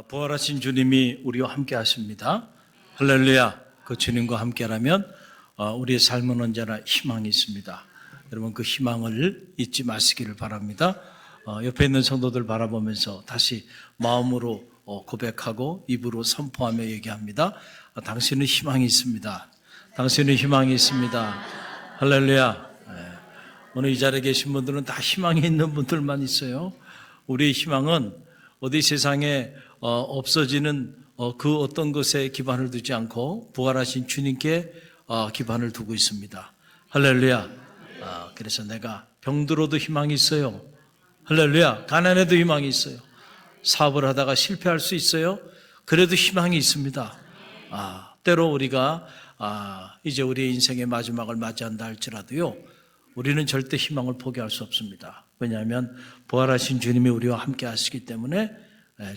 부활하신 주님이 우리와 함께 하십니다. 할렐루야. 그 주님과 함께라면 우리의 삶은 언제나 희망이 있습니다. 여러분 그 희망을 잊지 마시기를 바랍니다. 옆에 있는 성도들 바라보면서 다시 마음으로 고백하고 입으로 선포하며 얘기합니다. 당신은 희망이 있습니다. 당신은 희망이 있습니다. 할렐루야. 오늘 이 자리에 계신 분들은 다 희망이 있는 분들만 있어요. 우리의 희망은 어디 세상에 없어지는 그 어떤 것에 기반을 두지 않고 부활하신 주님께 기반을 두고 있습니다. 할렐루야. 그래서 내가 병들어도 희망이 있어요. 할렐루야. 가난해도 희망이 있어요. 사업을 하다가 실패할 수 있어요. 그래도 희망이 있습니다. 때로 우리가 이제 우리의 인생의 마지막을 맞이한다 할지라도요, 우리는 절대 희망을 포기할 수 없습니다. 왜냐하면 부활하신 주님이 우리와 함께 하시기 때문에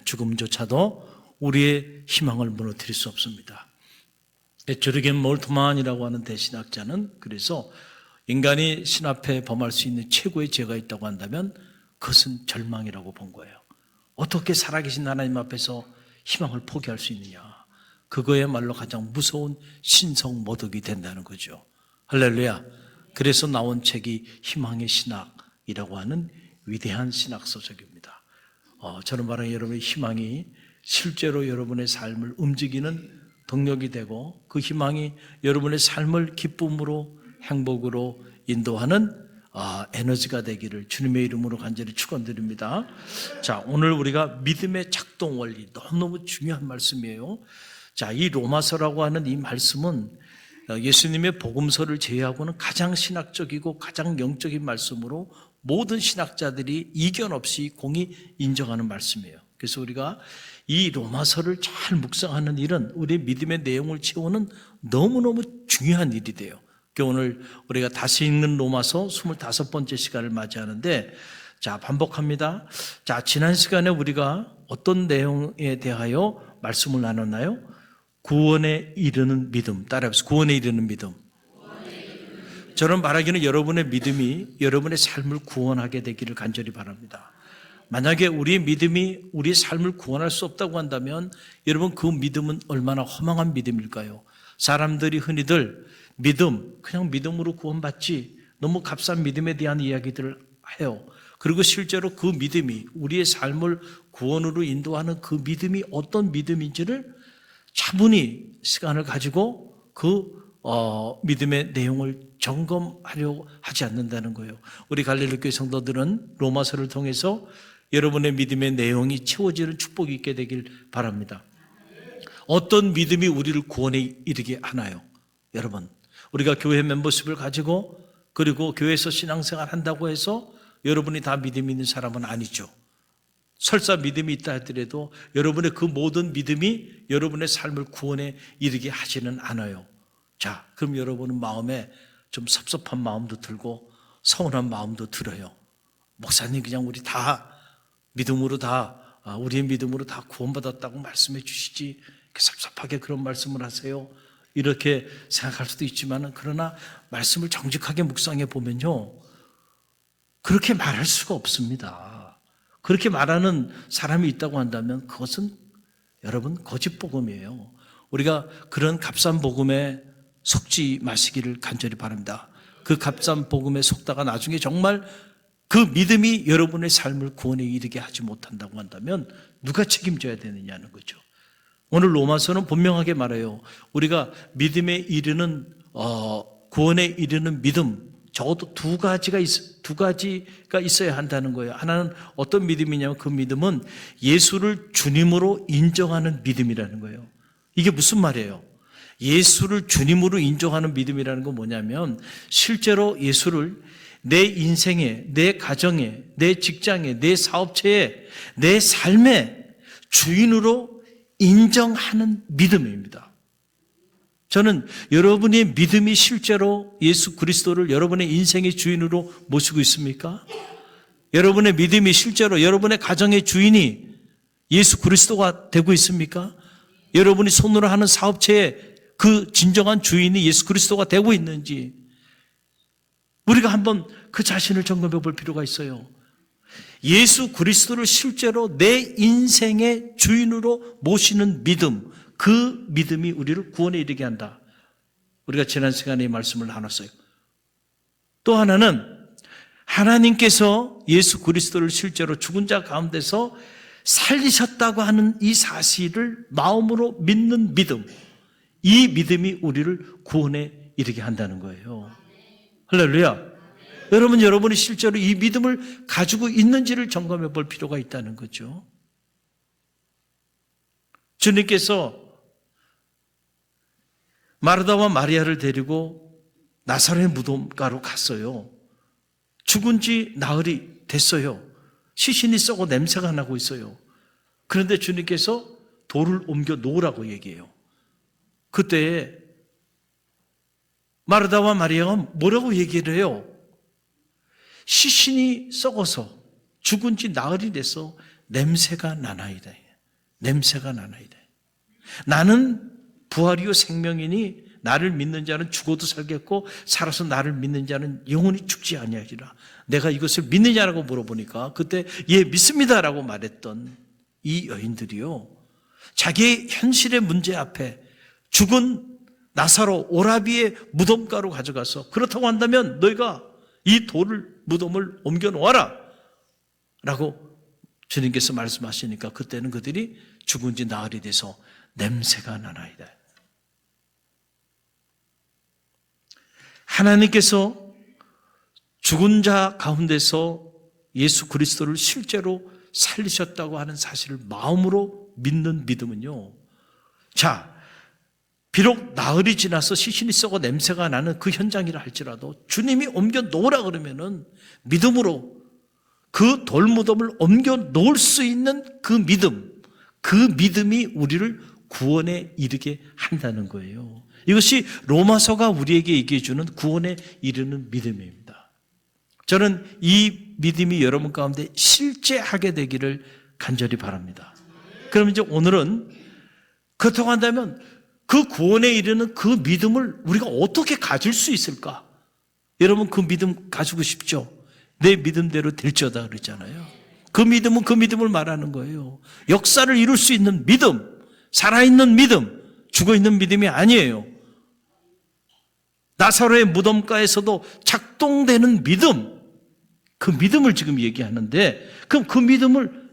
죽음조차도 우리의 희망을 무너뜨릴 수 없습니다. 주르겐 몰트만이라고 하는 대신학자는 그래서 인간이 신 앞에 범할 수 있는 최고의 죄가 있다고 한다면 그것은 절망이라고 본 거예요. 어떻게 살아계신 하나님 앞에서 희망을 포기할 수 있느냐. 그거야말로 가장 무서운 신성 모독이 된다는 거죠. 할렐루야. 그래서 나온 책이 희망의 신학이라고 하는 위대한 신학서적입니다. 저는 바로 여러분의 희망이 실제로 여러분의 삶을 움직이는 동력이 되고 그 희망이 여러분의 삶을 기쁨으로 행복으로 인도하는 에너지가 되기를 주님의 이름으로 간절히 축원드립니다. 자, 오늘 우리가 믿음의 작동 원리, 너무너무 중요한 말씀이에요. 자, 이 로마서라고 하는 이 말씀은 예수님의 복음서를 제외하고는 가장 신학적이고 가장 영적인 말씀으로 모든 신학자들이 이견 없이 공히 인정하는 말씀이에요. 그래서 우리가 이 로마서를 잘 묵상하는 일은 우리의 믿음의 내용을 채우는 너무너무 중요한 일이 돼요. 오늘 우리가 다시 읽는 로마서 25번째 시간을 맞이하는데, 자, 반복합니다. 자, 지난 시간에 우리가 어떤 내용에 대하여 말씀을 나눴나요? 구원에 이르는 믿음. 따라해보세요. 구원에 이르는 믿음. 저는 말하기는 여러분의 믿음이 여러분의 삶을 구원하게 되기를 간절히 바랍니다. 만약에 우리의 믿음이 우리의 삶을 구원할 수 없다고 한다면 여러분 그 믿음은 얼마나 허망한 믿음일까요? 사람들이 흔히들 믿음, 그냥 믿음으로 구원받지, 너무 값싼 믿음에 대한 이야기들을 해요. 그리고 실제로 그 믿음이 우리의 삶을 구원으로 인도하는 그 믿음이 어떤 믿음인지를 차분히 시간을 가지고 그 믿음의 내용을 점검하려고 하지 않는다는 거예요. 우리 갈릴리교회 성도들은 로마서를 통해서 여러분의 믿음의 내용이 채워지는 축복이 있게 되길 바랍니다. 어떤 믿음이 우리를 구원에 이르게 하나요? 여러분, 우리가 교회 멤버십을 가지고 그리고 교회에서 신앙생활 한다고 해서 여러분이 다 믿음이 있는 사람은 아니죠. 설사 믿음이 있다 하더라도 여러분의 그 모든 믿음이 여러분의 삶을 구원에 이르게 하지는 않아요. 자, 그럼 여러분은 마음에 좀 섭섭한 마음도 들고 서운한 마음도 들어요. 목사님 그냥 우리 다 믿음으로 우리의 믿음으로 다 구원받았다고 말씀해 주시지 이렇게 섭섭하게 그런 말씀을 하세요. 이렇게 생각할 수도 있지만 그러나 말씀을 정직하게 묵상해 보면요, 그렇게 말할 수가 없습니다. 그렇게 말하는 사람이 있다고 한다면 그것은 여러분 거짓 복음이에요. 우리가 그런 값싼 복음에 속지 마시기를 간절히 바랍니다. 그 값싼 복음에 속다가 나중에 정말 그 믿음이 여러분의 삶을 구원에 이르게 하지 못한다고 한다면 누가 책임져야 되느냐는 거죠. 오늘 로마서는 분명하게 말해요. 우리가 믿음에 이르는 구원에 이르는 믿음, 적어도 두 가지가 있어야 한다는 거예요. 하나는 어떤 믿음이냐면 그 믿음은 예수를 주님으로 인정하는 믿음이라는 거예요. 이게 무슨 말이에요? 예수를 주님으로 인정하는 믿음이라는 건 뭐냐면 실제로 예수를 내 인생에, 내 가정에, 내 직장에, 내 사업체에, 내 삶의 주인으로 인정하는 믿음입니다. 저는 여러분의 믿음이 실제로 예수 그리스도를 여러분의 인생의 주인으로 모시고 있습니까? 여러분의 믿음이 실제로 여러분의 가정의 주인이 예수 그리스도가 되고 있습니까? 여러분이 손으로 하는 사업체에 그 진정한 주인이 예수 그리스도가 되고 있는지 우리가 한번 그 자신을 점검해 볼 필요가 있어요. 예수 그리스도를 실제로 내 인생의 주인으로 모시는 믿음, 그 믿음이 우리를 구원에 이르게 한다. 우리가 지난 시간에 이 말씀을 나눴어요. 또 하나는 하나님께서 예수 그리스도를 실제로 죽은 자 가운데서 살리셨다고 하는 이 사실을 마음으로 믿는 믿음, 이 믿음이 우리를 구원에 이르게 한다는 거예요. 할렐루야. 여러분이 실제로 이 믿음을 가지고 있는지를 점검해 볼 필요가 있다는 거죠. 주님께서 마르다와 마리아를 데리고 나사렛 무덤가로 갔어요. 죽은 지 나흘이 됐어요. 시신이 썩어 냄새가 나고 있어요. 그런데 주님께서 돌을 옮겨 놓으라고 얘기해요. 그때 마르다와 마리아가 뭐라고 얘기를 해요? 시신이 썩어서 죽은 지 나흘이 돼서 냄새가 나나이다. 냄새가 나나이다. 나는 부활이요 생명이니 나를 믿는 자는 죽어도 살겠고 살아서 나를 믿는 자는 영원히 죽지 아니하리라. 내가 이것을 믿느냐라고 물어보니까 그때 예 믿습니다라고 말했던 이 여인들이요, 자기의 현실의 문제 앞에 죽은 나사로 오라비의 무덤가로 가져가서 그렇다고 한다면 너희가 이 돌을 무덤을 옮겨 놓아라 라고 주님께서 말씀하시니까 그때는 그들이 죽은 지 나흘이 돼서 냄새가 나나이다. 하나님께서 죽은 자 가운데서 예수 그리스도를 실제로 살리셨다고 하는 사실을 마음으로 믿는 믿음은요, 자, 비록 나흘이 지나서 시신이 썩어 냄새가 나는 그 현장이라 할지라도 주님이 옮겨 놓으라 그러면은 믿음으로 그 돌무덤을 옮겨 놓을 수 있는 그 믿음, 그 믿음이 우리를 구원에 이르게 한다는 거예요. 이것이 로마서가 우리에게 얘기해 주는 구원에 이르는 믿음입니다. 저는 이 믿음이 여러분 가운데 실제하게 되기를 간절히 바랍니다. 그럼 이제 오늘은 그렇다고 한다면 그 구원에 이르는 그 믿음을 우리가 어떻게 가질 수 있을까? 여러분 그 믿음 가지고 싶죠? 내 믿음대로 될지어다 그러잖아요. 그 믿음은 그 믿음을 말하는 거예요. 역사를 이룰 수 있는 믿음, 살아있는 믿음, 죽어있는 믿음이 아니에요. 나사로의 무덤가에서도 작동되는 믿음, 그 믿음을 지금 얘기하는데, 그럼 그 믿음을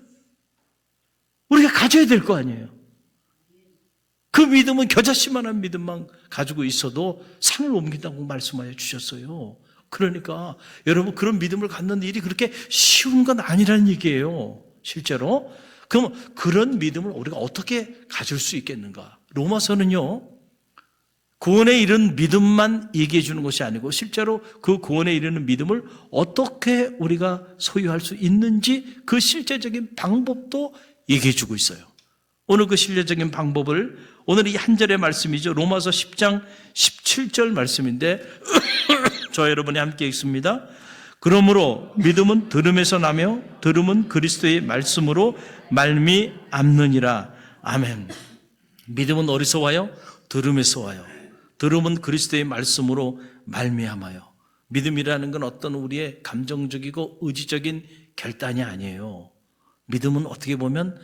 우리가 가져야 될 거 아니에요. 그 믿음은 겨자씨만한 믿음만 가지고 있어도 산을 옮긴다고 말씀하여 주셨어요. 그러니까 여러분 그런 믿음을 갖는 일이 그렇게 쉬운 건 아니라는 얘기예요. 실제로. 그럼 그런 믿음을 우리가 어떻게 가질 수 있겠는가? 로마서는요, 구원에 이른 믿음만 얘기해 주는 것이 아니고 실제로 그 구원에 이르는 믿음을 어떻게 우리가 소유할 수 있는지 그 실제적인 방법도 얘기해 주고 있어요. 오늘 그 실제적인 방법을 오늘 이 한 절의 말씀이죠. 로마서 10장 17절 말씀인데 저 여러분이 함께 읽습니다. 그러므로 믿음은 들음에서 나며 들음은 그리스도의 말씀으로 말미암느니라. 아멘. 믿음은 어디서 와요? 들음에서 와요. 들음은 그리스도의 말씀으로 말미암아요. 믿음이라는 건 어떤 우리의 감정적이고 의지적인 결단이 아니에요. 믿음은 어떻게 보면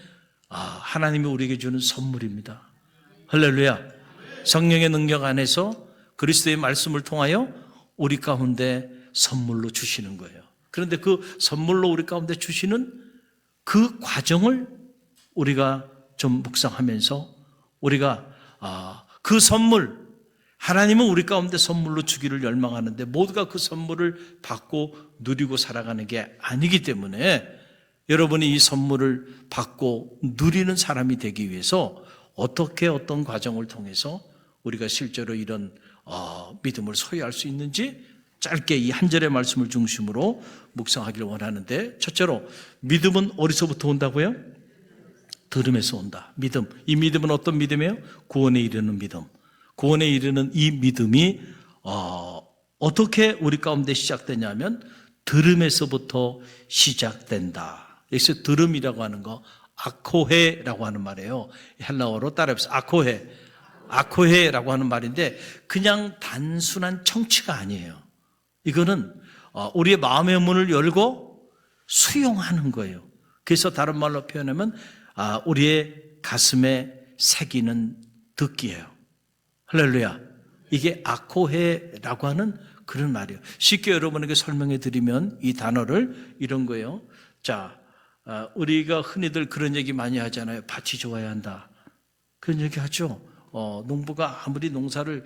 하나님이 우리에게 주는 선물입니다. 할렐루야. 성령의 능력 안에서 그리스도의 말씀을 통하여 우리 가운데 선물로 주시는 거예요. 그런데 그 선물로 우리 가운데 주시는 그 과정을 우리가 좀 묵상하면서 우리가 그 선물, 하나님은 우리 가운데 선물로 주기를 열망하는데 모두가 그 선물을 받고 누리고 살아가는 게 아니기 때문에 여러분이 이 선물을 받고 누리는 사람이 되기 위해서 어떻게 어떤 과정을 통해서 우리가 실제로 이런 믿음을 소유할 수 있는지 짧게 이 한 절의 말씀을 중심으로 묵상하기를 원하는데, 첫째로 믿음은 어디서부터 온다고요? 들음에서 온다. 믿음. 이 믿음은 어떤 믿음이에요? 구원에 이르는 믿음. 구원에 이르는 이 믿음이 어떻게 우리 가운데 시작되냐면 들음에서부터 시작된다. 여기서 들음이라고 하는 거 아코헤라고 하는 말이에요. 헬라어로 따라해보세요. 아코헤라고 하는 말인데 그냥 단순한 청취가 아니에요. 이거는 우리의 마음의 문을 열고 수용하는 거예요. 그래서 다른 말로 표현하면 우리의 가슴에 새기는 듣기예요. 할렐루야. 이게 아코헤라고 하는 그런 말이에요. 쉽게 여러분에게 설명해 드리면 이 단어를 이런 거예요. 자, 우리가 흔히들 그런 얘기 많이 하잖아요. 밭이 좋아야 한다. 그런 얘기 하죠. 농부가 아무리 농사를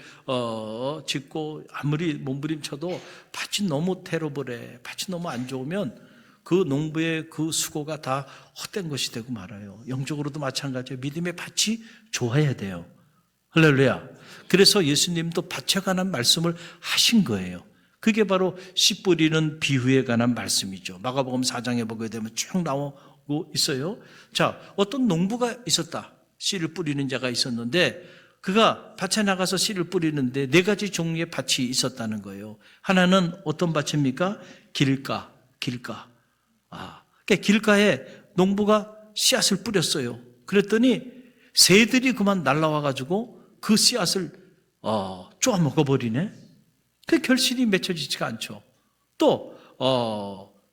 짓고 아무리 몸부림쳐도 밭이 너무 테러블해, 밭이 너무 안 좋으면 그 농부의 그 수고가 다 헛된 것이 되고 말아요. 영적으로도 마찬가지예요. 믿음의 밭이 좋아야 돼요. 할렐루야. 그래서 예수님도 밭에 관한 말씀을 하신 거예요. 그게 바로 씨 뿌리는 비유에 관한 말씀이죠. 마가복음 4장에 보게 되면 쭉 나오고 있어요. 자, 어떤 농부가 있었다. 씨를 뿌리는 자가 있었는데 그가 밭에 나가서 씨를 뿌리는데 4가지 종류의 밭이 있었다는 거예요. 하나는 어떤 밭입니까? 길가. 그러니까 길가에 농부가 씨앗을 뿌렸어요. 그랬더니 새들이 그만 날라와가지고 그 씨앗을 쪼아 먹어버리네. 그 결실이 맺혀지지가 않죠. 또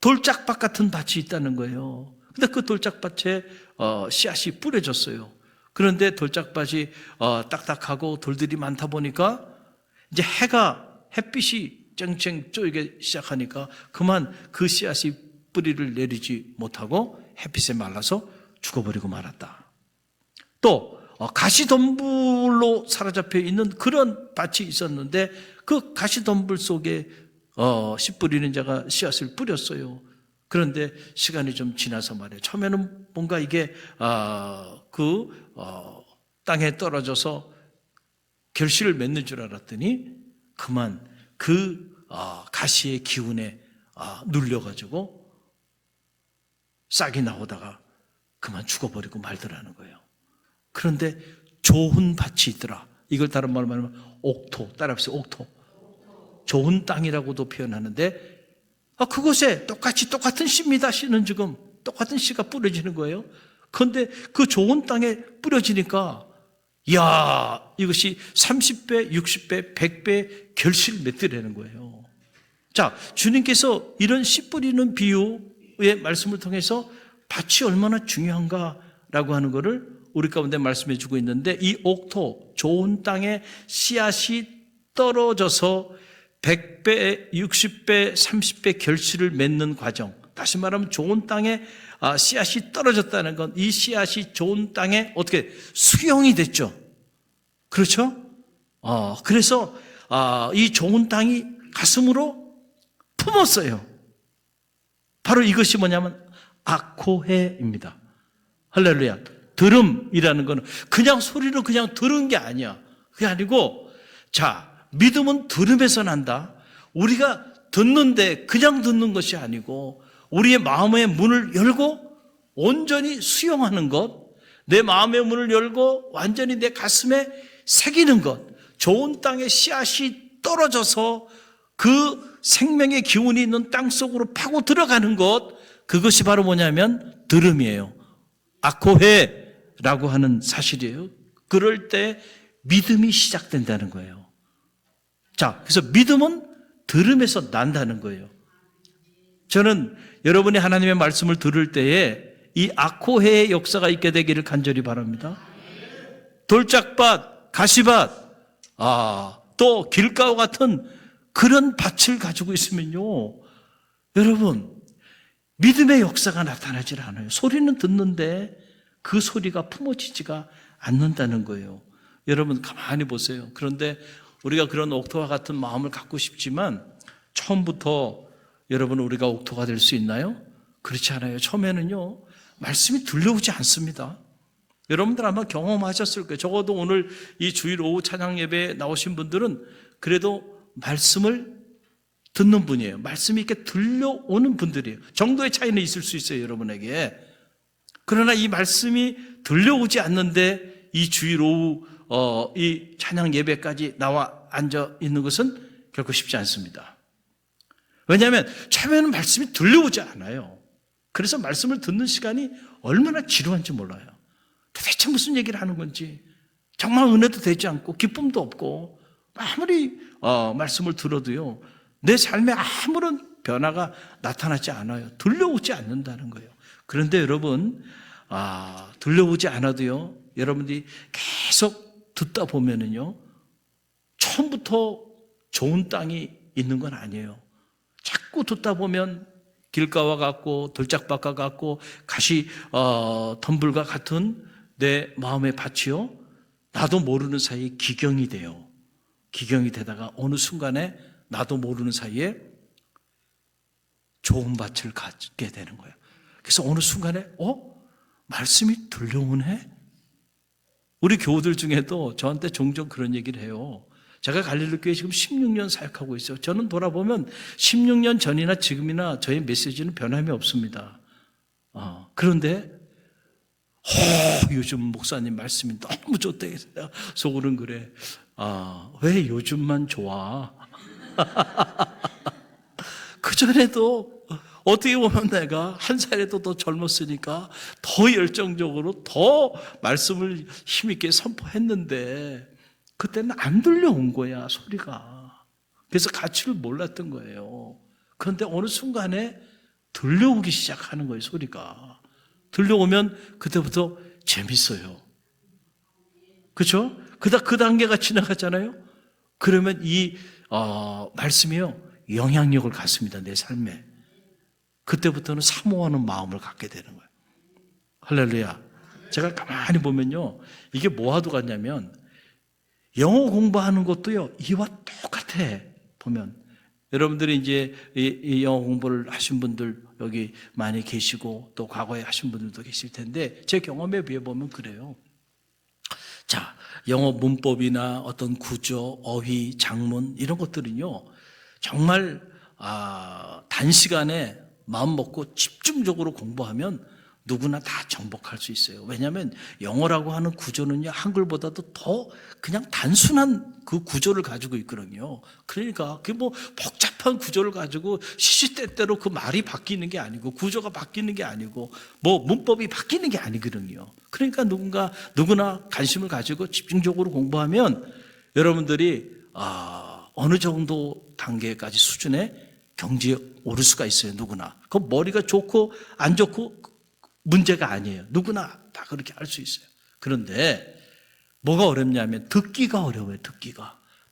돌짝밭 같은 밭이 있다는 거예요. 근데 그 돌짝밭에 씨앗이 뿌려졌어요. 그런데 돌짝밭이 딱딱하고 돌들이 많다 보니까 이제 햇빛이 쨍쨍 쪼이기 시작하니까 그만 그 씨앗이 뿌리를 내리지 못하고 햇빛에 말라서 죽어버리고 말았다. 또 가시덤불로 사로잡혀 있는 그런 밭이 있었는데 그 가시덤불 속에 씨 뿌리는 자가 씨앗을 뿌렸어요. 그런데 시간이 좀 지나서 말이에요. 처음에는 뭔가 이게 땅에 떨어져서 결실을 맺는 줄 알았더니 그만 그 가시의 기운에 눌려가지고 싹이 나오다가 그만 죽어버리고 말더라는 거예요. 그런데 좋은 밭이 있더라. 이걸 다른 말로 말하면 옥토, 따라합시다. 옥토. 좋은 땅이라고도 표현하는데 그곳에 똑같은 씨입니다. 씨는 지금 똑같은 씨가 뿌려지는 거예요. 그런데 그 좋은 땅에 뿌려지니까 이야, 이것이 30배, 60배, 100배 결실을 맺더라는 거예요. 자, 주님께서 이런 씨 뿌리는 비유의 말씀을 통해서 밭이 얼마나 중요한가라고 하는 것을 우리 가운데 말씀해 주고 있는데 이 옥토, 좋은 땅에 씨앗이 떨어져서 100배, 60배, 30배 결실을 맺는 과정. 다시 말하면 좋은 땅에 씨앗이 떨어졌다는 건 이 씨앗이 좋은 땅에 어떻게 수용이 됐죠. 그렇죠? 그래서 이 좋은 땅이 가슴으로 품었어요. 바로 이것이 뭐냐면 아코헤입니다. 할렐루야. 들음이라는 거는 그냥 소리로 그냥 들은 게 아니야. 그게 아니고 자, 믿음은 들음에서 난다. 우리가 듣는데 그냥 듣는 것이 아니고 우리의 마음의 문을 열고 온전히 수용하는 것, 내 마음의 문을 열고 완전히 내 가슴에 새기는 것, 좋은 땅에 씨앗이 떨어져서 그 생명의 기운이 있는 땅 속으로 파고 들어가는 것, 그것이 바로 뭐냐면 들음이에요. 아코헤라고 하는 사실이에요. 그럴 때 믿음이 시작된다는 거예요. 자, 그래서 믿음은 들음에서 난다는 거예요. 저는 여러분이 하나님의 말씀을 들을 때에 이 아코헤의 역사가 있게 되기를 간절히 바랍니다. 돌짝밭, 가시밭, 또 길가와 같은 그런 밭을 가지고 있으면요, 여러분 믿음의 역사가 나타나질 않아요. 소리는 듣는데 그 소리가 품어지지가 않는다는 거예요. 여러분 가만히 보세요. 그런데 우리가 그런 옥토와 같은 마음을 갖고 싶지만 처음부터 여러분 우리가 옥토가 될 수 있나요? 그렇지 않아요. 처음에는요 말씀이 들려오지 않습니다. 여러분들 아마 경험하셨을 거예요. 적어도 오늘 이 주일 오후 찬양 예배에 나오신 분들은 그래도 말씀을 듣는 분이에요. 말씀이 이렇게 들려오는 분들이에요. 정도의 차이는 있을 수 있어요, 여러분에게. 그러나 이 말씀이 들려오지 않는데 이 주일 오후 이 찬양 예배까지 나와 앉아 있는 것은 결코 쉽지 않습니다. 왜냐하면 처음에는 말씀이 들려오지 않아요. 그래서 말씀을 듣는 시간이 얼마나 지루한지 몰라요. 도대체 무슨 얘기를 하는 건지 정말 은혜도 되지 않고 기쁨도 없고 아무리 말씀을 들어도요 내 삶에 아무런 변화가 나타나지 않아요. 들려오지 않는다는 거예요. 그런데 여러분, 들려오지 않아도요, 여러분들이 계속 듣다 보면은요, 처음부터 좋은 땅이 있는 건 아니에요. 자꾸 듣다 보면 길가와 같고 들짝밭과 같고 가시 덤불과 같은 내 마음의 밭이요, 나도 모르는 사이에 기경이 돼요. 기경이 되다가 어느 순간에 나도 모르는 사이에 좋은 밭을 갖게 되는 거예요. 그래서 어느 순간에 말씀이 들려오네? 우리 교우들 중에도 저한테 종종 그런 얘기를 해요. 제가 갈릴리 교회 지금 16년 사역하고 있어요. 저는 돌아보면 16년 전이나 지금이나 저의 메시지는 변함이 없습니다. 그런데 요즘 목사님 말씀이 너무 좋다 해서 내가 속으로는 그래. 왜 요즘만 좋아? 그전에도 어떻게 보면 내가 한 살에도 더 젊었으니까 더 열정적으로 더 말씀을 힘있게 선포했는데 그때는 안 들려온 거야, 소리가. 그래서 가치를 몰랐던 거예요. 그런데 어느 순간에 들려오기 시작하는 거예요, 소리가. 들려오면 그때부터 재밌어요. 그렇죠? 그 단계가 지나가잖아요. 그러면 이 말씀이요, 영향력을 갖습니다, 내 삶에. 그때부터는 사모하는 마음을 갖게 되는 거예요. 할렐루야. 제가 가만히 보면요, 이게 뭐와도 같냐면 영어 공부하는 것도요, 이와 똑같아. 보면 여러분들이 이제 이 영어 공부를 하신 분들 여기 많이 계시고 또 과거에 하신 분들도 계실 텐데 제 경험에 비해 보면 그래요. 자, 영어 문법이나 어떤 구조, 어휘, 작문 이런 것들은요, 정말 단시간에 마음 먹고 집중적으로 공부하면 누구나 다 정복할 수 있어요. 왜냐하면 영어라고 하는 구조는요, 한글보다도 더 그냥 단순한 그 구조를 가지고 있거든요. 그러니까 그게 뭐 복잡한 구조를 가지고 시시때때로 그 말이 바뀌는 게 아니고 구조가 바뀌는 게 아니고 뭐 문법이 바뀌는 게 아니거든요. 그러니까 누구나 관심을 가지고 집중적으로 공부하면 여러분들이 어느 정도 단계까지 수준의 경지에 오를 수가 있어요. 누구나. 그 머리가 좋고 안 좋고 문제가 아니에요. 누구나 다 그렇게 할 수 있어요. 그런데 뭐가 어렵냐면 듣기가 어려워요.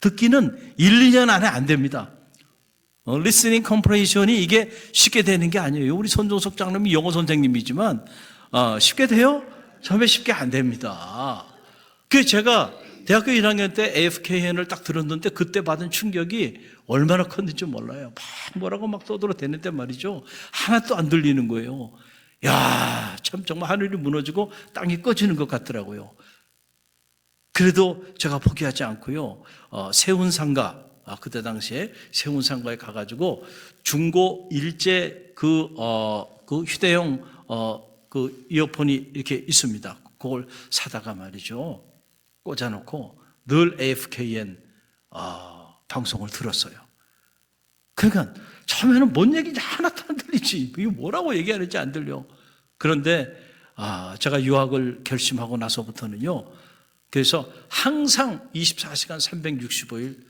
듣기는 1, 2년 안에 안 됩니다. listening comprehension이 이게 쉽게 되는 게 아니에요. 우리 손종석 장로님이 영어 선생님이지만 쉽게 돼요? 처음에 쉽게 안 됩니다. 그래서 제가 대학교 1학년 때 AFKN을 딱 들었는데 그때 받은 충격이 얼마나 컸는지 몰라요. 뭐라고 막 떠들어대는데 말이죠, 하나도 안 들리는 거예요. 야, 참 정말 하늘이 무너지고 땅이 꺼지는 것 같더라고요. 그래도 제가 포기하지 않고요, 세운상가, 그때 당시에 세운상가에 가가지고 중고 일제 그 휴대용 그 이어폰이 이렇게 있습니다. 그걸 사다가 말이죠, 꽂아놓고 늘 AFKN 방송을 들었어요. 그러니까 처음에는 뭔 얘기인지 하나도 안 들리지, 이게 뭐라고 얘기하는지 안 들려. 그런데 제가 유학을 결심하고 나서부터는요, 그래서 항상 24시간 365일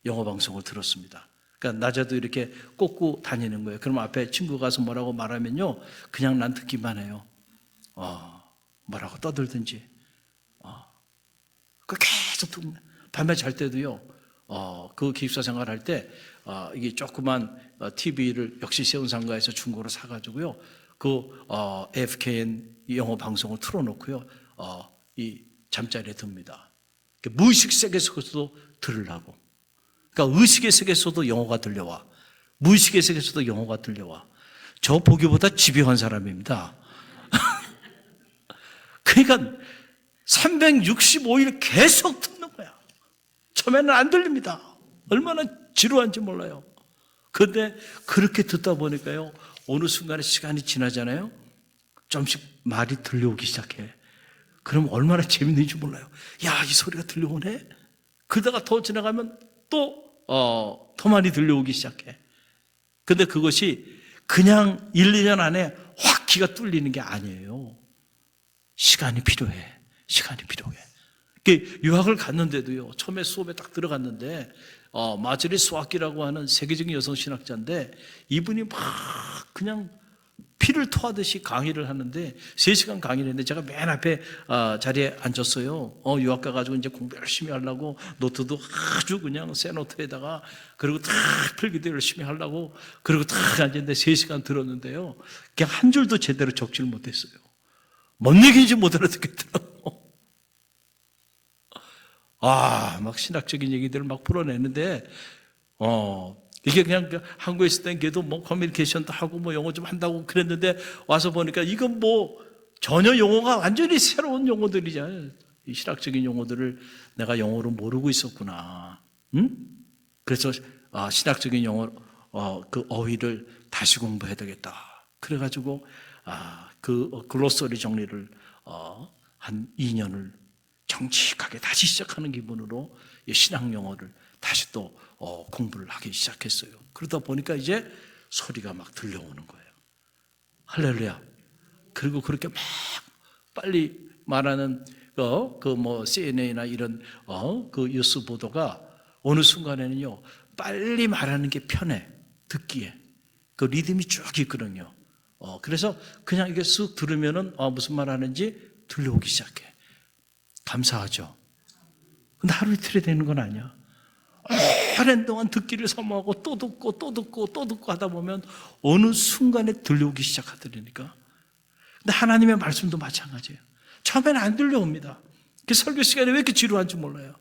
영어 방송을 들었습니다. 그러니까 낮에도 이렇게 꽂고 다니는 거예요. 그럼 앞에 친구 가서 뭐라고 말하면요, 그냥 난 듣기만 해요. 뭐라고 떠들든지. 그 계속 듣는. 밤에 잘 때도요, 그 기숙사 생활할 때 이게 조그만 TV를 역시 세운상가에서 중고로 사가지고요, 그 AFKN 영어 방송을 틀어놓고요, 이 잠자리에 듭니다. 무의식 세계에서도 들으려고. 그러니까 의식의 세계에서도 영어가 들려와, 무의식의 세계에서도 영어가 들려와. 저 보기보다 집요한 사람입니다. 그러니까 365일 계속 듣는 거야. 처음에는 안 들립니다. 얼마나 지루한지 몰라요. 그런데 그렇게 듣다 보니까요, 어느 순간에 시간이 지나잖아요, 좀씩 말이 들려오기 시작해. 그럼 얼마나 재밌는지 몰라요. 야, 이 소리가 들려오네? 그러다가 더 지나가면 또 더 많이 들려오기 시작해. 근데 그것이 그냥 1, 2년 안에 확 귀가 뚫리는 게 아니에요. 시간이 필요해. 유학을 갔는데도요, 처음에 수업에 딱 들어갔는데 마저리 스와키라고 하는 세계적인 여성 신학자인데 이분이 막 그냥 피를 토하듯이 강의를 하는데 3시간 강의를 했는데 제가 맨 앞에 자리에 앉았어요. 유학 가가지고 이제 공부 열심히 하려고 노트도 아주 그냥 새 노트에다가 그리고 다 필기도 열심히 하려고 그리고 다 앉았는데 3시간 들었는데요. 그냥 한 줄도 제대로 적지를 못했어요. 뭔 얘기인지 못 알아듣겠더라고. 막 신학적인 얘기들을 막 풀어내는데 이게 그냥 한국에 있을 땐 걔도 뭐 커뮤니케이션도 하고 뭐 영어 좀 한다고 그랬는데 와서 보니까 이건 뭐 전혀 용어가 완전히 새로운 용어들이잖아요. 이 신학적인 용어들을 내가 영어로 모르고 있었구나. 그래서 신학적인 영어 그 어휘를 다시 공부해야 되겠다. 그래가지고 그 글로서리 정리를 한 2년을 정직하게 다시 시작하는 기분으로 신학 영어를 다시 또 공부를 하기 시작했어요. 그러다 보니까 이제 소리가 막 들려오는 거예요. 할렐루야. 그리고 그렇게 막 빨리 말하는 그 뭐 CNN이나 이런 그 뉴스 보도가 어느 순간에는요 빨리 말하는 게 편해 듣기에 그 리듬이 쭉 있거든요. 그래서 그냥 이게 쓱 들으면은 무슨 말 하는지 들려오기 시작해. 감사하죠. 근데 하루 이틀에 되는 건 아니야. 오랜 동안 듣기를 사모하고 또 듣고 또 듣고 또 듣고 하다 보면 어느 순간에 들려오기 시작하더라니까. 근데 하나님의 말씀도 마찬가지예요. 처음에는 안 들려옵니다. 그 설교 시간에 왜 이렇게 지루한지 몰라요.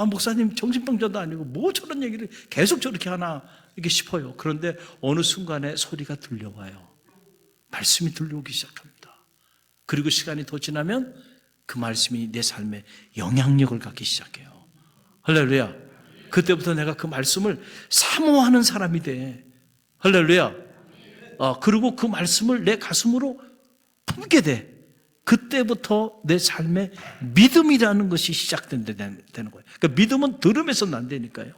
목사님 정신병자도 아니고 뭐 저런 얘기를 계속 저렇게 하나 이렇게 싶어요. 그런데 어느 순간에 소리가 들려와요. 말씀이 들려오기 시작합니다. 그리고 시간이 더 지나면 그 말씀이 내 삶에 영향력을 갖기 시작해요. 할렐루야. 그때부터 내가 그 말씀을 사모하는 사람이 돼. 할렐루야. 그리고 그 말씀을 내 가슴으로 품게 돼. 그때부터 내 삶에 믿음이라는 것이 시작되는 거예요. 그러니까 믿음은 들음에서 난다니까요.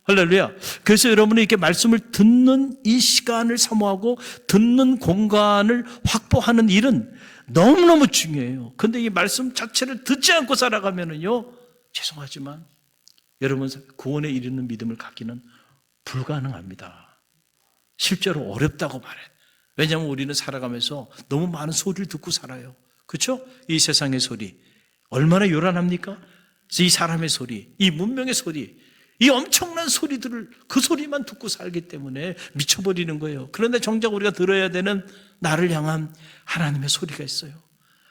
할렐루야. 그래서 여러분이 이렇게 말씀을 듣는 이 시간을 사모하고 듣는 공간을 확보하는 일은 너무너무 중요해요. 그런데 이 말씀 자체를 듣지 않고 살아가면은요, 죄송하지만 여러분 구원에 이르는 믿음을 갖기는 불가능합니다. 실제로 어렵다고 말해. 왜냐하면 우리는 살아가면서 너무 많은 소리를 듣고 살아요. 그렇죠? 이 세상의 소리 얼마나 요란합니까? 이 사람의 소리, 이 문명의 소리, 이 엄청난 소리들을 그 소리만 듣고 살기 때문에 미쳐버리는 거예요. 그런데 정작 우리가 들어야 되는 나를 향한 하나님의 소리가 있어요.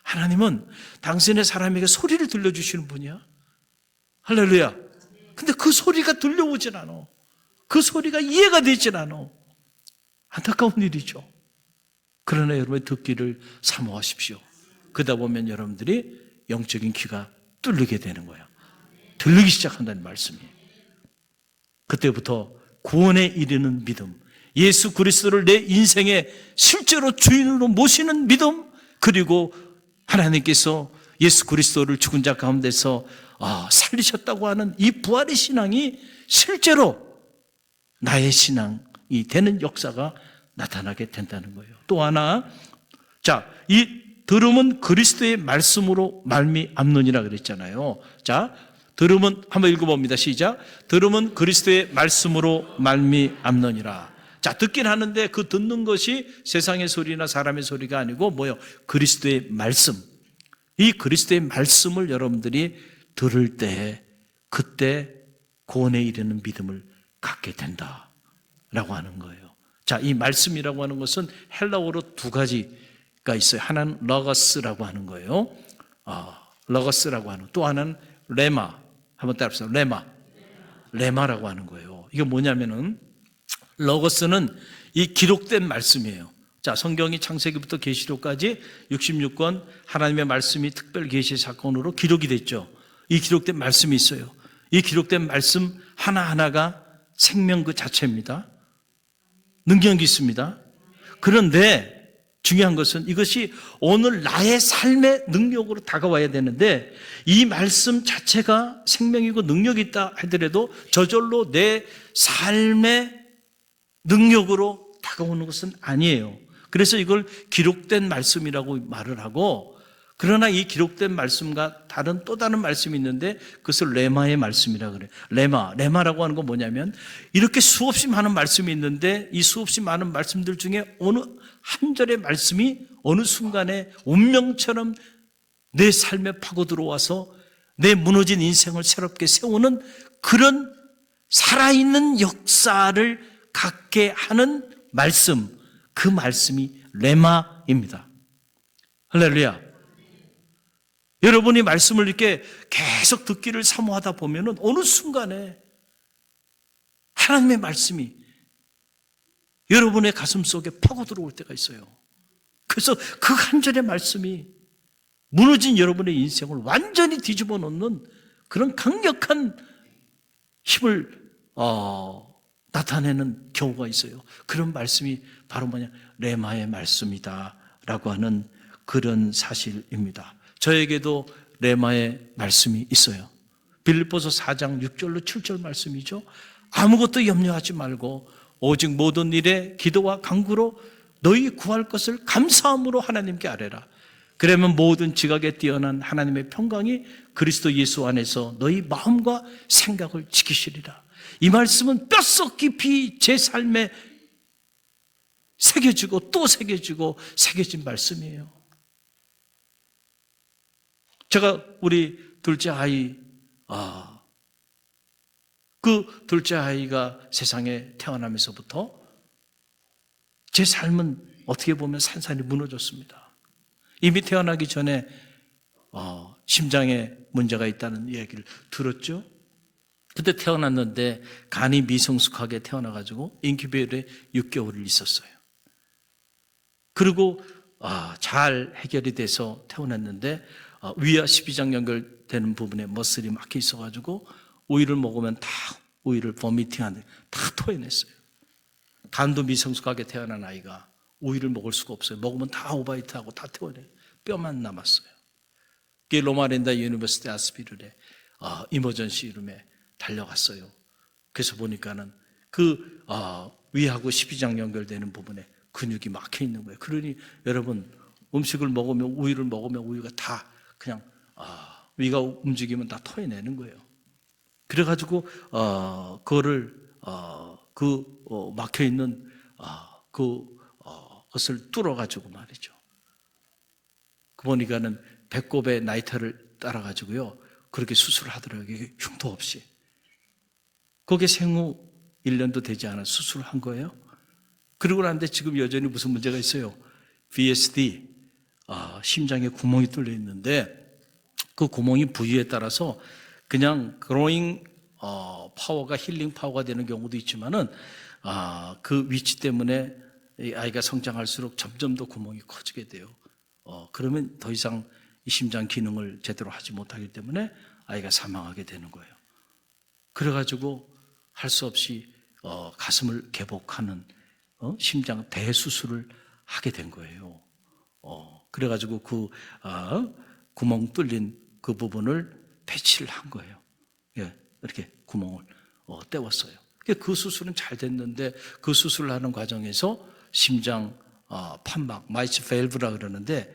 하나님은 당신의 사람에게 소리를 들려주시는 분이야. 할렐루야. 근데 그 소리가 들려오진 않아. 그 소리가 이해가 되진 않아. 안타까운 일이죠. 그러나 여러분 듣기를 사모하십시오. 그러다 보면 여러분들이 영적인 귀가 뚫리게 되는 거예요. 들리기 시작한다는 말씀이에요. 그때부터 구원에 이르는 믿음, 예수 그리스도를 내 인생의 실제로 주인으로 모시는 믿음, 그리고 하나님께서 예수 그리스도를 죽은 자 가운데서 살리셨다고 하는 이 부활의 신앙이 실제로 나의 신앙이 되는 역사가 나타나게 된다는 거예요. 또 하나, 이 들음은 그리스도의 말씀으로 말미암느니라 그랬잖아요. 들음은 한번 읽어봅니다. 시작. 들음은 그리스도의 말씀으로 말미암느니라. 듣긴 하는데 그 듣는 것이 세상의 소리나 사람의 소리가 아니고 뭐요? 그리스도의 말씀. 이 그리스도의 말씀을 여러분들이 들을 때 그때 구원에 이르는 믿음을 갖게 된다라고 하는 거예요. 이 말씀이라고 하는 것은 헬라어로 두 가지가 있어요. 하나는 러거스라고 하는 거예요. 러거스라고 하는, 또 하나는 레마. 한번 따라합시다. 레마라고 하는 거예요. 이게 뭐냐면은 러거스는 이 기록된 말씀이에요. 성경이 창세기부터 계시록까지 66권 하나님의 말씀이 특별 계시 사건으로 기록이 됐죠. 이 기록된 말씀이 있어요. 이 기록된 말씀 하나하나가 생명 그 자체입니다. 능력이 있습니다. 그런데 중요한 것은 이것이 오늘 나의 삶의 능력으로 다가와야 되는데 이 말씀 자체가 생명이고 능력이 있다 하더라도 저절로 내 삶의 능력으로 다가오는 것은 아니에요. 그래서 이걸 기록된 말씀이라고 말을 하고 그러나 이 기록된 말씀과 또 다른 말씀이 있는데 그것을 레마의 말씀이라 그래요. 레마라고 하는 건 뭐냐면 이렇게 수없이 많은 말씀이 있는데 이 수없이 많은 말씀들 중에 어느 한 절의 말씀이 어느 순간에 운명처럼 내 삶에 파고 들어와서 내 무너진 인생을 새롭게 세우는 그런 살아있는 역사를 갖게 하는 말씀, 그 말씀이 레마입니다. 할렐루야. 여러분이 말씀을 이렇게 계속 듣기를 사모하다 보면은 어느 순간에 하나님의 말씀이 여러분의 가슴 속에 파고 들어올 때가 있어요. 그래서 그 한 절의 말씀이 무너진 여러분의 인생을 완전히 뒤집어 놓는 그런 강력한 힘을 나타내는 경우가 있어요. 그런 말씀이 바로 레마의 말씀이다 라고 하는 그런 사실입니다. 저에게도 레마의 말씀이 있어요. 빌립보서 4장 6절로 7절 말씀이죠. 아무것도 염려하지 말고 오직 모든 일에 기도와 간구로 너희 구할 것을 감사함으로 하나님께 아뢰라. 그러면 모든 지각에 뛰어난 하나님의 평강이 그리스도 예수 안에서 너희 마음과 생각을 지키시리라. 이 말씀은 뼛속 깊이 제 삶에 새겨지고 또 새겨지고 새겨진 말씀이에요. 제가 우리 둘째 아이, 그 둘째 아이가 세상에 태어나면서부터 제 삶은 어떻게 보면 산산이 무너졌습니다. 이미 태어나기 전에 심장에 문제가 있다는 이야기를 들었죠. 그때 태어났는데 간이 미성숙하게 태어나가지고 인큐베이터에 6개월을 있었어요. 그리고 잘 해결이 돼서 태어났는데 위와 12장 연결되는 부분에 머슬이 막혀 있어가지고 우유를 먹으면 다 우유를 보미팅하는데 다 토해냈어요. 간도 미성숙하게 태어난 아이가 우유를 먹을 수가 없어요. 먹으면 다 오바이트하고 다 태워내요. 뼈만 남았어요. 그게 로마린다 유니버시티 아스피를에 이머전시 룸에 달려갔어요. 그래서 보니까는 그 위하고 12장 연결되는 부분에 근육이 막혀 있는 거예요. 그러니 여러분 음식을 먹으면 우유를 먹으면 우유가 다 그냥 위가 움직이면 다 토해내는 거예요. 그래가지고 그거를 막혀 있는 것을 뚫어가지고 말이죠. 그 보니까는 배꼽에 나이터를 따라가지고요 그렇게 수술을 하더라고요. 흉터 없이. 그게 생후 1년도 되지 않아 수술을 한 거예요. 그러고 나는데 지금 여전히 무슨 문제가 있어요. VSD, 심장에 구멍이 뚫려 있는데 그 구멍이 부위에 따라서 그냥 그로잉 파워가 힐링 파워가 되는 경우도 있지만은 그 위치 때문에 이 아이가 성장할수록 점점 더 구멍이 커지게 돼요. 그러면 더 이상 이 심장 기능을 제대로 하지 못하기 때문에 아이가 사망하게 되는 거예요. 그래가지고 할 수 없이 가슴을 개복하는 심장 대수술을 하게 된 거예요. 그래가지고 그 구멍 뚫린 그 부분을 패치를 한 거예요. 예, 이렇게 구멍을 떼웠어요. 그 수술은 잘 됐는데 그 수술을 하는 과정에서 심장 판막, 마이츠 밸브라 그러는데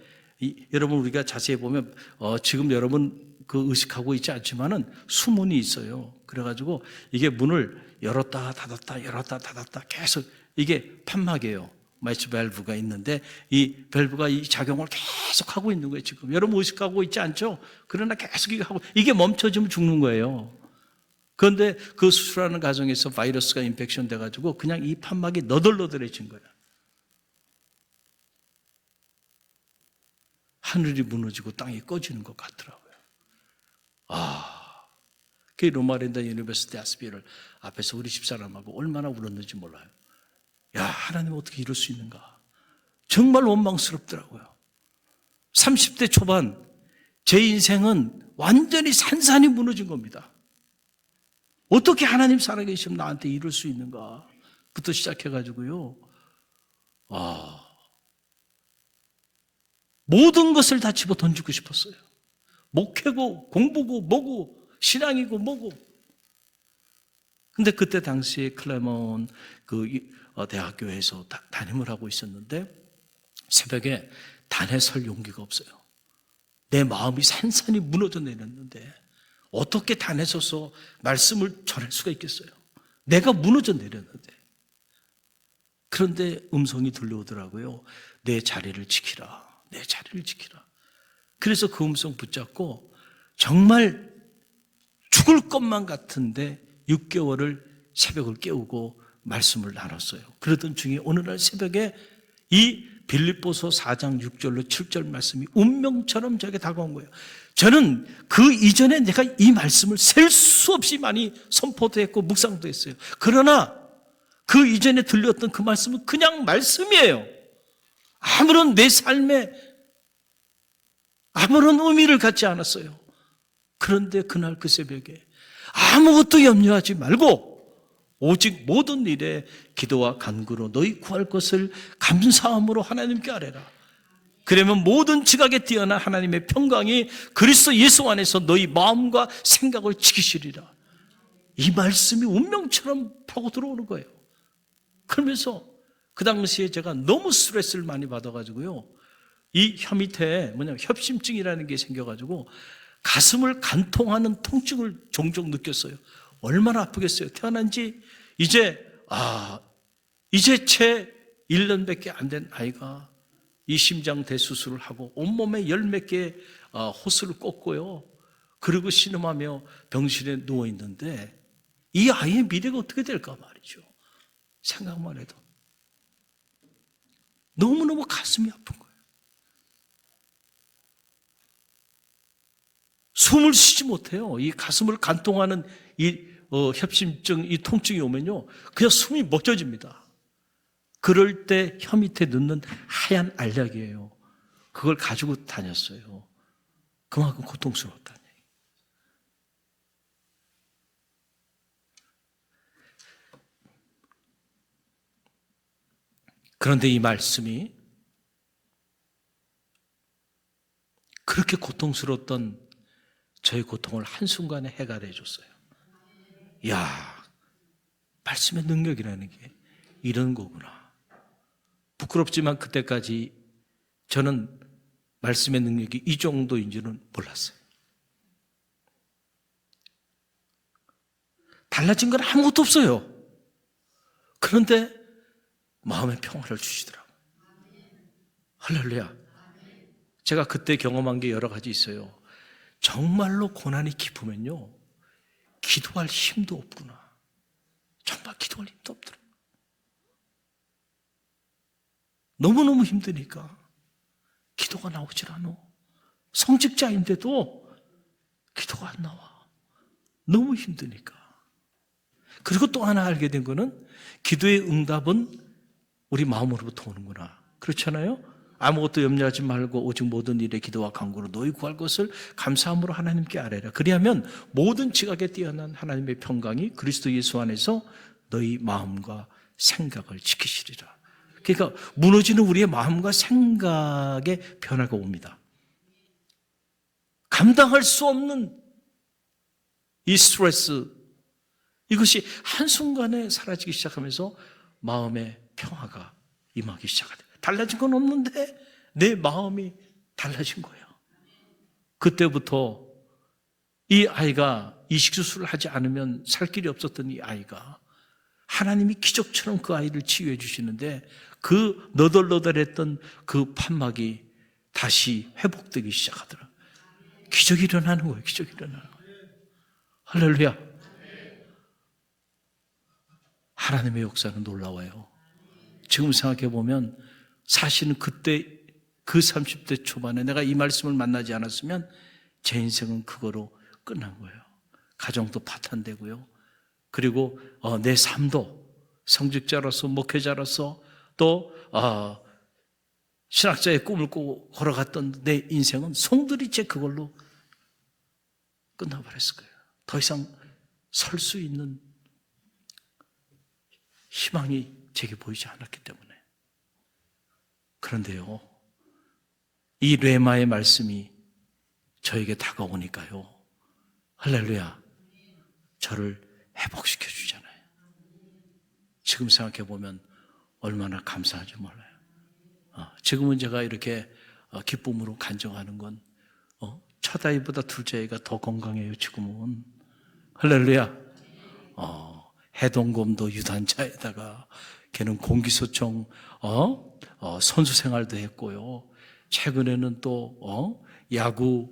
여러분 우리가 자세히 보면 지금 여러분 그 의식하고 있지 않지만은 수문이 있어요. 그래가지고 이게 문을 열었다 닫았다 계속 이게 판막이에요. 마이츠 밸브가 있는데 이 밸브가 이 작용을 계속 하고 있는 거예요. 지금 여러분 의식하고 있지 않죠? 그러나 계속 이게 하고 이게 멈춰지면 죽는 거예요. 그런데 그 수술하는 과정에서 바이러스가 인펙션 돼가지고 그냥 이 판막이 너덜너덜해진 거예요. 하늘이 무너지고 땅이 꺼지는 것 같더라고요. 그 로마린다 유니버시티 아스피를 앞에서 우리 집사람하고 얼마나 울었는지 몰라요. 야, 하나님 어떻게 이럴 수 있는가? 정말 원망스럽더라고요. 30대 초반 제 인생은 완전히 산산이 무너진 겁니다. 어떻게 하나님 살아계시면 나한테 이럴 수 있는가? 부터 시작해가지고요. 모든 것을 다 집어 던지고 싶었어요. 목회고 공부고 뭐고 신앙이고 뭐고. 근데 그때 당시에 클레몬 대학교에서 담임을 하고 있었는데 새벽에 단에 설 용기가 없어요. 내 마음이 산산이 무너져 내렸는데 어떻게 단에 서서 말씀을 전할 수가 있겠어요? 내가 무너져 내렸는데. 그런데 음성이 들려오더라고요. 내 자리를 지키라. 내 자리를 지키라. 그래서 그 음성 붙잡고 정말 죽을 것만 같은데 6개월을 새벽을 깨우고 말씀을 나눴어요. 그러던 중에 어느 날 새벽에 이 빌립보서 4장 6절로 7절 말씀이 운명처럼 저에게 다가온 거예요. 저는 그 이전에 내가 이 말씀을 셀 수 없이 많이 선포도 했고 묵상도 했어요. 그러나 그 이전에 들렸던 그 말씀은 그냥 말씀이에요. 아무런 내 삶에 아무런 의미를 갖지 않았어요. 그런데 그날 그 새벽에 아무것도 염려하지 말고 오직 모든 일에 기도와 간구로 너희 구할 것을 감사함으로 하나님께 아뢰라. 그러면 모든 지각에 뛰어난 하나님의 평강이 그리스도 예수 안에서 너희 마음과 생각을 지키시리라. 이 말씀이 운명처럼 파고 들어오는 거예요. 그러면서 그 당시에 제가 너무 스트레스를 많이 받아가지고요, 이 혀 밑에 협심증이라는 게 생겨가지고 가슴을 간통하는 통증을 종종 느꼈어요. 얼마나 아프겠어요. 태어난 지 이제 채 1년밖에 안 된 아이가 이 심장 대수술을 하고 온몸에 열 몇 개의 호스를 꽂고요, 그리고 신음하며 병실에 누워 있는데 이 아이의 미래가 어떻게 될까 말이죠. 생각만 해도 너무너무 가슴이 아픈 거예요. 숨을 쉬지 못해요. 이 가슴을 간통하는 이 협심증, 이 통증이 오면요, 그냥 숨이 멎어집니다. 그럴 때 혀 밑에 넣는 하얀 알약이에요. 그걸 가지고 다녔어요. 그만큼 고통스러웠다니. 그런데 이 말씀이 그렇게 고통스러웠던 저의 고통을 한순간에 해결해 줬어요. 이야, 말씀의 능력이라는 게 이런 거구나. 부끄럽지만 그때까지 저는 말씀의 능력이 이 정도인 줄은 몰랐어요. 달라진 건 아무것도 없어요. 그런데 마음의 평화를 주시더라고요. 할렐루야. 제가 그때 경험한 게 여러 가지 있어요. 정말로 고난이 깊으면요, 기도할 힘도 없구나. 정말 기도할 힘도 없더라고요. 너무너무 힘드니까 기도가 나오질 않아. 성직자인데도 기도가 안 나와. 너무 힘드니까. 그리고 또 하나 알게 된 거는 기도의 응답은 우리 마음으로부터 오는구나. 그렇잖아요? 아무것도 염려하지 말고 오직 모든 일에 기도와 간구로 너희 구할 것을 감사함으로 하나님께 아뢰라. 그리하면 모든 지각에 뛰어난 하나님의 평강이 그리스도 예수 안에서 너희 마음과 생각을 지키시리라. 그러니까 무너지는 우리의 마음과 생각의 변화가 옵니다. 감당할 수 없는 이 스트레스, 이것이 한순간에 사라지기 시작하면서 마음의 평화가 임하기 시작합니다. 달라진 건 없는데 내 마음이 달라진 거예요. 그때부터 이 아이가 이식수술을 하지 않으면 살 길이 없었던 이 아이가 하나님이 기적처럼 그 아이를 치유해 주시는데 그 너덜너덜했던 그 판막이 다시 회복되기 시작하더라. 기적이 일어나는 거예요. 기적이 일어나는 거예요. 할렐루야. 하나님의 역사는 놀라워요. 지금 생각해 보면 사실은 그때 그 30대 초반에 내가 이 말씀을 만나지 않았으면 제 인생은 그거로 끝난 거예요. 가정도 파탄되고요. 그리고 내 삶도 성직자로서 목회자로서 또 신학자의 꿈을 꾸고 걸어갔던 내 인생은 송두리째 그걸로 끝나버렸을 거예요. 더 이상 설 수 있는 희망이 제게 보이지 않았기 때문에. 그런데요, 이 레마의 말씀이 저에게 다가오니까요, 할렐루야, 저를 회복시켜 주잖아요. 지금 생각해 보면 얼마나 감사한지 몰라요. 지금은 제가 이렇게 기쁨으로 간증하는 건 첫 아이보다 둘째 아이가 더 건강해요, 지금은. 할렐루야. 해동검도 유단자에다가 걔는 공기소총 선수 생활도 했고요. 최근에는 또 야구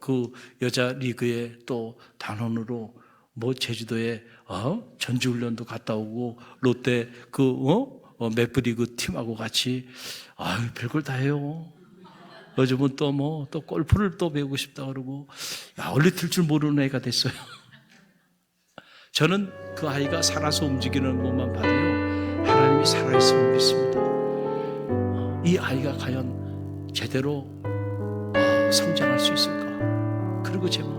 그 여자 리그에 또 단원으로 뭐 제주도에 전지훈련도 갔다 오고 롯데 그 매프리그 팀하고 같이 별걸 다 해요. 요즘은 또 골프를 또 배우고 싶다 그러고 원래 들 줄 모르는 애가 됐어요. 저는 그 아이가 살아서 움직이는 것만 봐도요, 하나님이 살아있음을 믿습니다. 이 아이가 과연 제대로 성장할 수 있을까? 그리고 제발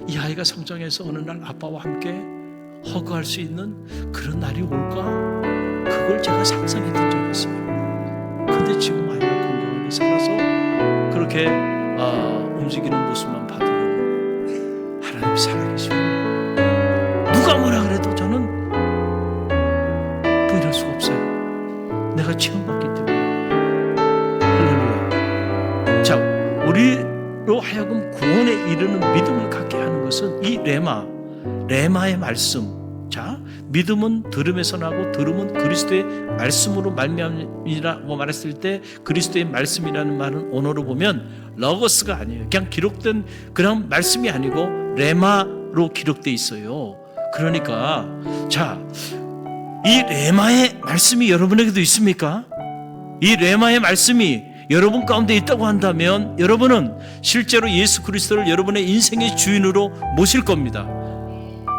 이 아이가 성장해서 어느 날 아빠와 함께 허그할 수 있는 그런 날이 올까? 그걸 제가 상상했던 적이 있어요. 근데 지금 아이가 건강하게 살아서 그렇게 움직이는 모습만 봐도요, 하나님이 살아계십니다. 누가 뭐라 그래도 저는 부인할 수가 없어요. 내가 체험받기 때문에. 할렐루야. 자, 우리로 하여금 구원에 이르는 믿음을 갖게 하는 것은 이 레마의 말씀. 자, 믿음은 들음에서 나고 들음은 그리스도의 말씀으로 말미암이라고 말했을 때 그리스도의 말씀이라는 말은 언어로 보면 러거스가 아니에요. 그냥 기록된 그런 말씀이 아니고 레마로 기록돼 있어요. 그러니까 자, 이 레마의 말씀이 여러분에게도 있습니까? 이 레마의 말씀이 여러분 가운데 있다고 한다면 여러분은 실제로 예수 그리스도를 여러분의 인생의 주인으로 모실 겁니다.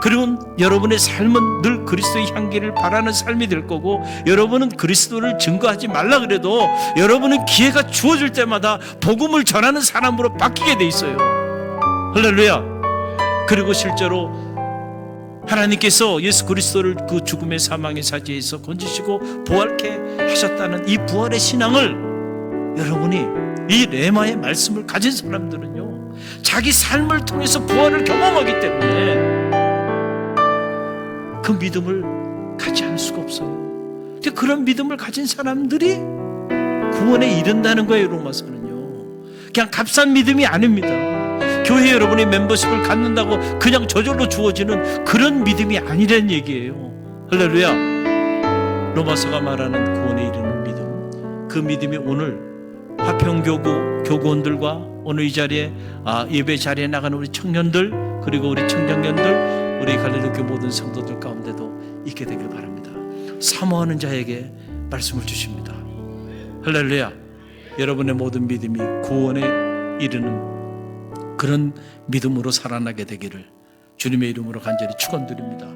그리고 여러분의 삶은 늘 그리스도의 향기를 바라는 삶이 될 거고, 여러분은 그리스도를 증거하지 말라 그래도 여러분은 기회가 주어질 때마다 복음을 전하는 사람으로 바뀌게 돼 있어요. 할렐루야. 그리고 실제로 하나님께서 예수 그리스도를 그 죽음의 사망의 사지에서 건지시고 부활케 하셨다는 이 부활의 신앙을 여러분이 이 레마의 말씀을 가진 사람들은요, 자기 삶을 통해서 부활을 경험하기 때문에 그 믿음을 갖지 않을 수가 없어요. 근데 그런 믿음을 가진 사람들이 구원에 이른다는 거예요. 로마서는요, 그냥 값싼 믿음이 아닙니다. 교회 여러분이 멤버십을 갖는다고 그냥 저절로 주어지는 그런 믿음이 아니라는 얘기예요. 할렐루야. 로마서가 말하는 구원에 이르는 믿음, 그 믿음이 오늘 화평교구 교구원들과 오늘 이 자리에 예배 자리에 나가는 우리 청년들, 그리고 우리 청장년들, 우리 갈릴리교 모든 성도들 가운데도 있게 되길 바랍니다. 사모하는 자에게 말씀을 주십니다. 할렐루야. 여러분의 모든 믿음이 구원에 이르는 그런 믿음으로 살아나게 되기를 주님의 이름으로 간절히 축원드립니다.